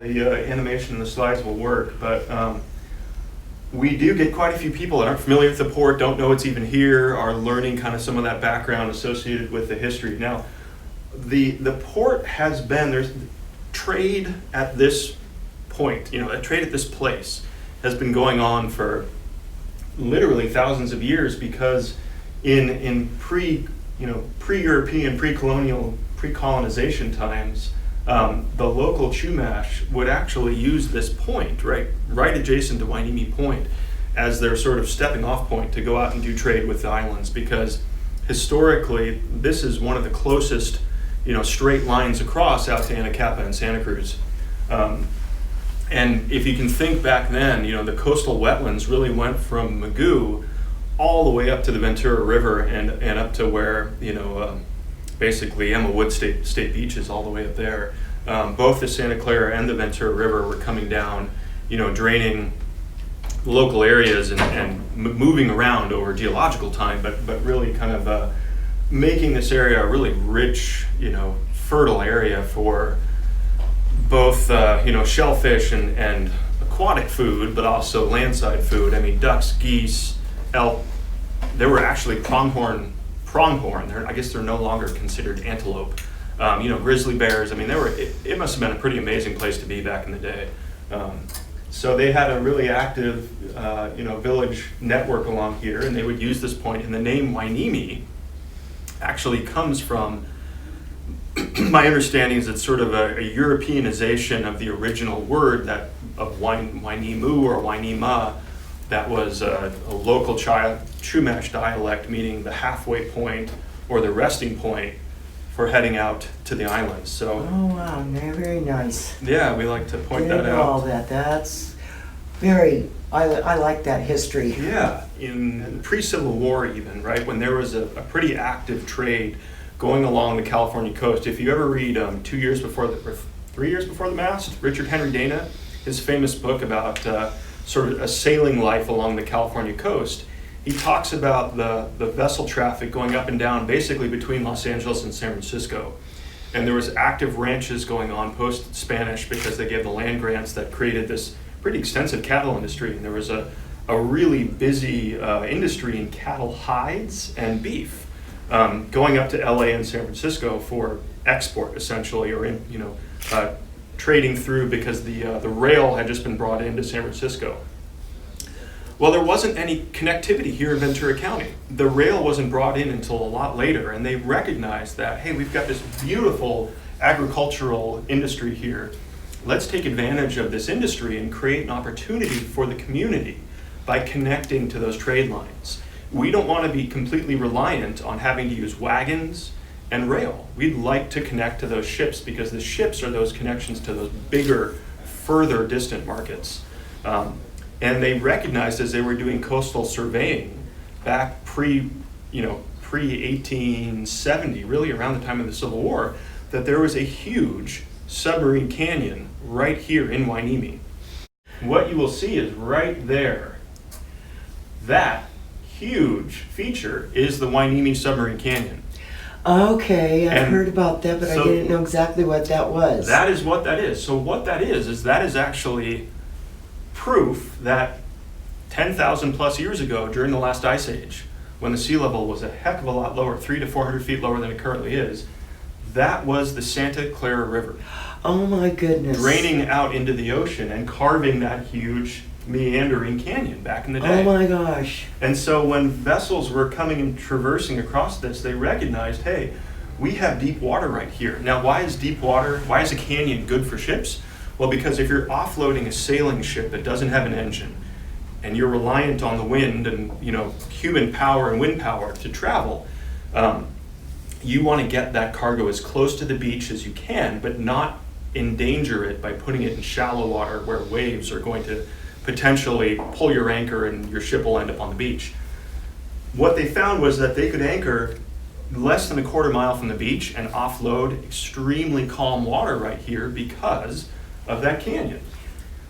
The animation and the slides will work, but we do get quite a few people that aren't familiar with the port, don't know it's even here, are learning kind of some of that background associated with the history. Now, the port has been, there's trade at this point, trade at this place has been going on for literally thousands of years, because in pre-European, pre-colonial, pre-colonization times, the local Chumash would actually use this point, right adjacent to Hueneme Point, as their sort of stepping off point to go out and do trade with the islands, because historically this is one of the closest straight lines across out to Anacapa and Santa Cruz. And if you can think back then, the coastal wetlands really went from Mugu all the way up to the Ventura River and up to where basically Emma Wood State Beach is all the way up there. Both the Santa Clara and the Ventura River were coming down, draining local areas and moving around over geological time, but really kind of making this area a really rich, fertile area for both, shellfish and aquatic food, but also landside food. I mean, ducks, geese, elk. There were actually pronghorn. I guess they're no longer considered antelope. Grizzly bears. I mean, it must have been a pretty amazing place to be back in the day. So they had a really active, village network along here, and they would use this point. And the name Hueneme actually comes from, my understanding is it's sort of a Europeanization of the original word of Huenemu or Huenema. That was a local Chumash dialect, meaning the halfway point or the resting point for heading out to the islands. So, oh wow, very nice. Yeah, we like to point that out. All that. That's very. I like that history. Yeah, in pre-Civil War, even right when there was a pretty active trade going along the California coast. If you ever read 3 years before the mast, Richard Henry Dana, his famous book about sort of a sailing life along the California coast, he talks about the vessel traffic going up and down basically between Los Angeles and San Francisco. And there was active ranches going on post-Spanish because they gave the land grants that created this pretty extensive cattle industry. And there was a really busy industry in cattle hides and beef going up to LA and San Francisco for export essentially, or trading through, because the rail had just been brought into San Francisco. Well, there wasn't any connectivity here in Ventura County. The rail wasn't brought in until a lot later, and they recognized that, hey, we've got this beautiful agricultural industry here. Let's take advantage of this industry and create an opportunity for the community by connecting to those trade lines. We don't want to be completely reliant on having to use wagons and rail. We'd like to connect to those ships, because the ships are those connections to those bigger, further distant markets. And they recognized, as they were doing coastal surveying back pre-1870, really around the time of the Civil War, that there was a huge submarine canyon right here in Hueneme. What you will see is right there, that huge feature is the Hueneme Submarine Canyon. Okay, I've heard about that, but I didn't know exactly what that was. That is what that is. So what that is actually proof that 10,000 plus years ago, during the last ice age, when the sea level was a heck of a lot lower, 300 to 400 feet lower than it currently is, that was the Santa Clara River. Oh my goodness. Draining out into the ocean and carving that huge meandering canyon back in the day. Oh my gosh. And so when vessels were coming and traversing across this, they recognized, hey, we have deep water right here. Now, why is a canyon good for ships? Well, because if you're offloading a sailing ship that doesn't have an engine, and you're reliant on the wind and human power and wind power to travel, you want to get that cargo as close to the beach as you can, but not endanger it by putting it in shallow water where waves are going to potentially pull your anchor and your ship will end up on the beach. What they found was that they could anchor less than a quarter mile from the beach and offload extremely calm water right here because of that canyon.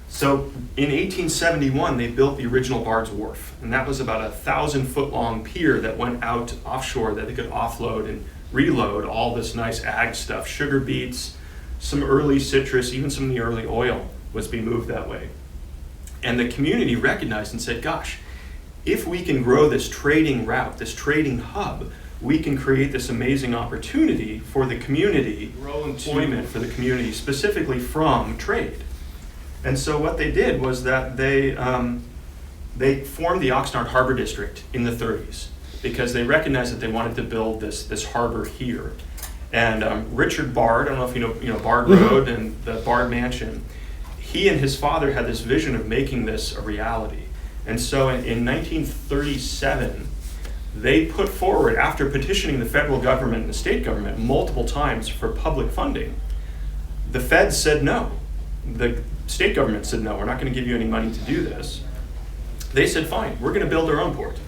So in 1871, they built the original Bard's Wharf, and that was about 1,000-foot long pier that went out offshore that they could offload and reload all this nice ag stuff, sugar beets, some early citrus, even some of the early oil was being moved that way. And the community recognized and said, gosh, if we can grow this trading route, this trading hub, we can create this amazing opportunity for the community, grow employment for the community, specifically from trade. And so what they did was that they formed the Oxnard Harbor District in the 30s because they recognized that they wanted to build this harbor here. And Richard Bard, I don't know if you know Bard Road and the Bard Mansion, he and his father had this vision of making this a reality. And so in 1937, they put forward, after petitioning the federal government and the state government multiple times for public funding, the feds said no. The state government said no, we're not going to give you any money to do this. They said, fine, we're going to build our own port.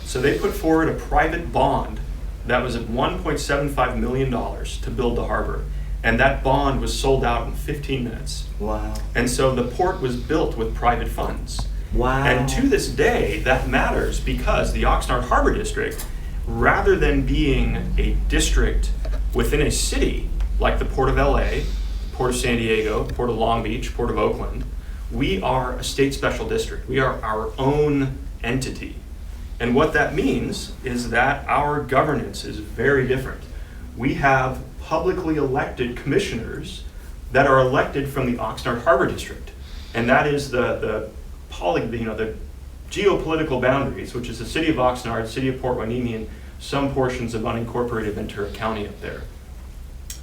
So they put forward a private bond that was at $1.75 million to build the harbor. And that bond was sold out in 15 minutes. Wow. And so the port was built with private funds. Wow. And to this day, that matters because the Oxnard Harbor District, rather than being a district within a city like the Port of LA, Port of San Diego, Port of Long Beach, Port of Oakland, we are a state special district. We are our own entity. And what that means is that our governance is very different. We have publicly elected commissioners that are elected from the Oxnard Harbor District. And that is the geopolitical boundaries, which is the city of Oxnard, city of Port Hueneme, and some portions of unincorporated Ventura County up there.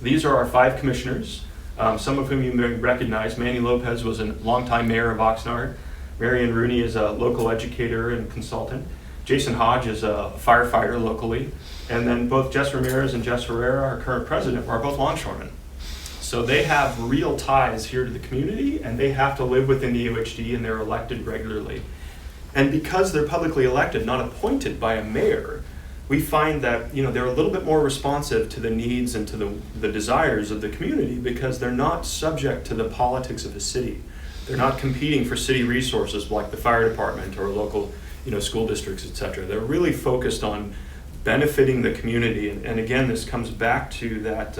These are our 5 commissioners, some of whom you may recognize. Manny Lopez was a longtime mayor of Oxnard. Marion Rooney is a local educator and consultant. Jason Hodge is a firefighter locally. And then both Jess Ramirez and Jess Herrera, our current president, are both longshoremen. So they have real ties here to the community, and they have to live within the UHD, and they're elected regularly. And because they're publicly elected, not appointed by a mayor, we find that they're a little bit more responsive to the needs and to the desires of the community because they're not subject to the politics of the city. They're not competing for city resources like the fire department or local school districts, etc. They're really focused on benefiting the community. And again, this comes back to that